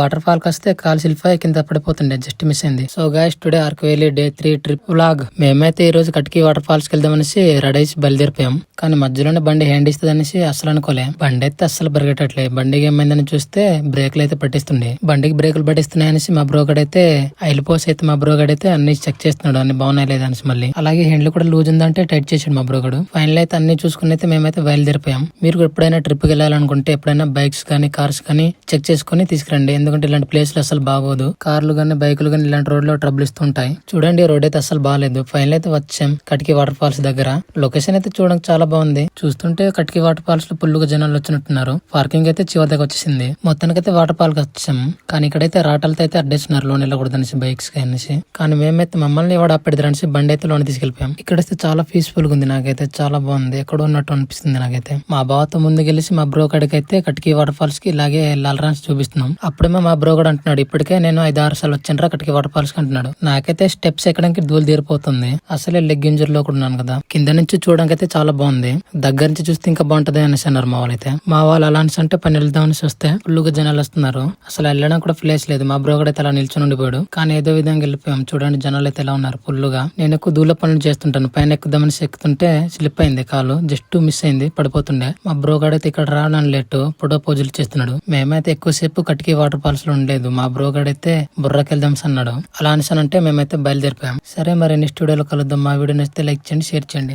Water fall వస్తే కాలు సిల్ఫై కింద పడిపోతుండే, జస్ట్ మిస్ అయింది. So guys today Araku valley day 3 trip vlog. మేమైతే ఈ రోజు కట్కి వాటర్ ఫాల్స్ కి వెళ్దామనేసి రెడీ అయ్యి బయలుదేరిపోయాం. కానీ మధ్యలోనే బండి హ్యాండ్ ఇస్తుంది అనేసి అసలు అనుకోలే. బండి అయితే అస్సలు బరిగేటట్లే. బండికి ఏమైందని చూస్తే బ్రేక్లు అయితే పట్టిస్తుండే. బండికి బ్రేకులు పట్టిస్తున్నాయి అనేసి మా బ్రోగడైతే ఆయిల్ పోసి అయితే మా బ్రోగడైతే అన్ని చెక్ చేస్తున్నాడు, అన్ని బాగున్నాయి లేదనేసి. మళ్ళీ అలాగే హ్యాండ్లు కూడా లూజ్ ఉందంటే టైట్ చేసాడు మా బ్రోగడు. ఫైనల్ అయితే అన్ని చూసుకుని అయితే మేమైతే బయలుదేరిపోయాం. మీరు ఎప్పుడైనా ట్రిప్ కి వెళ్ళాలనుకుంటే ఎప్పుడైనా బైక్స్ కానీ కార్స్ కానీ చెక్ చేసుకుని తీసుకురండి. ఎందుకంటే ఇలాంటి ప్లేస్లు అసలు బాగోదు. కార్లు గానీ బైకులు గానీ ఇలాంటి రోడ్ లో ట్రబుల్ ఇస్తుంటాయి. చూడండి రోడ్ అయితే అసలు బాగాలేదు. ఫైనల్ అయితే వచ్చాం కట్కి వాటర్ ఫాల్స్ దగ్గర. లొకేషన్ అయితే చూడడానికి చాలా బాగుంది. చూస్తుంటే కట్కి వాటర్ ఫాల్స్ లో ఫుల్లుగా జనాలు వచ్చినట్టున్నారు. పార్కింగ్ అయితే చివరి దగ్గర వచ్చేసింది. మొత్తానికైతే వాటర్ ఫాల్ కి వచ్చాం. కానీ ఇక్కడైతే రాటలతో అయితే అడ్డేస్తున్నారు లోన్ వెళ్ళకూడదు అనేసి బైక్స్ అనేసి. కానీ మేమైతే మమ్మల్ని ఎవడు అప్పెడతారు అనేసి బండి అయితే లోన్ తీసుకెళ్లిపోయాం. ఇక్కడైతే చాలా పీస్ఫుల్ గా ఉంది. నాకైతే చాలా బాగుంది. ఎక్కడో ఉన్నట్టు అనిపిస్తుంది నాకైతే. మా బావతో ముందుకెళ్ళేసి మా బ్రో కాడికి అయితే కట్కి వాటర్ ఫాల్స్ కి ఇలాగే వెళ్ళాలని చూపిస్తున్నాం. అప్పుడేమో మా బ్రో కూడా అంటున్నాడు, ఇప్పటికే నేను 5-6 సార్లు వచ్చాను కట్కి వాటర్ ఫాల్స్ కి అంటున్నాడు. నాకైతే స్టెప్స్ ఎక్కడానికి దూలు తీరిపోతుంది. అసలే లెగ్ ఇంజర్ లో కూడా ఉన్నాను కదా. కింద నుంచి చూడడానికి అయితే చాలా బాగుంది. దగ్గర నుంచి చూస్తే ఇంకా బాగుంటది అనేసి అన్నారు మా వాళ్ళైతే. మా వాళ్ళు అలా అంటే పని వెళ్దాం అనేసి వస్తే ఫుల్లుగా జనాలు వస్తున్నారు. అసలు వెళ్ళడం కూడా ప్లేస్ లేదు. మా బ్రో కూడా అయితే అలా నిల్చొని ఉండిపోయాడు. కానీ ఏదో విధంగా వెళ్ళిపోయాం. చూడండి జనాలు అయితే ఎలా ఉన్నారు ఫుల్లుగా. నేను ఎక్కువ దూల పనులు చేస్తుంటాను. పైన ఎక్కుదామని ఎక్కుతుంటే స్లిప్ అయింది కాలు, జస్ట్ మిస్ అయింది, పడిపోతుండే. మా బ్రో అయితే ఇక్కడ రావడానికి లేటు ఫోటో పోజులు చేస్తున్నాడు. మేమైతే ఎక్కువసేపు కట్కి వాటర్ ఫాల్స్ లో ఉండలేదు. మా బ్రో అయితే బుర్రకి వెళ్దాం అన్నాడు. అలా అంటే మేమైతే బయలుదేరిపోయాం. సరే మరి నెక్స్ట్ వీడియోలో కలుద్దాం. మా వీడియో నచ్చితే లైక్ చేయండి, షేర్ చేయండి.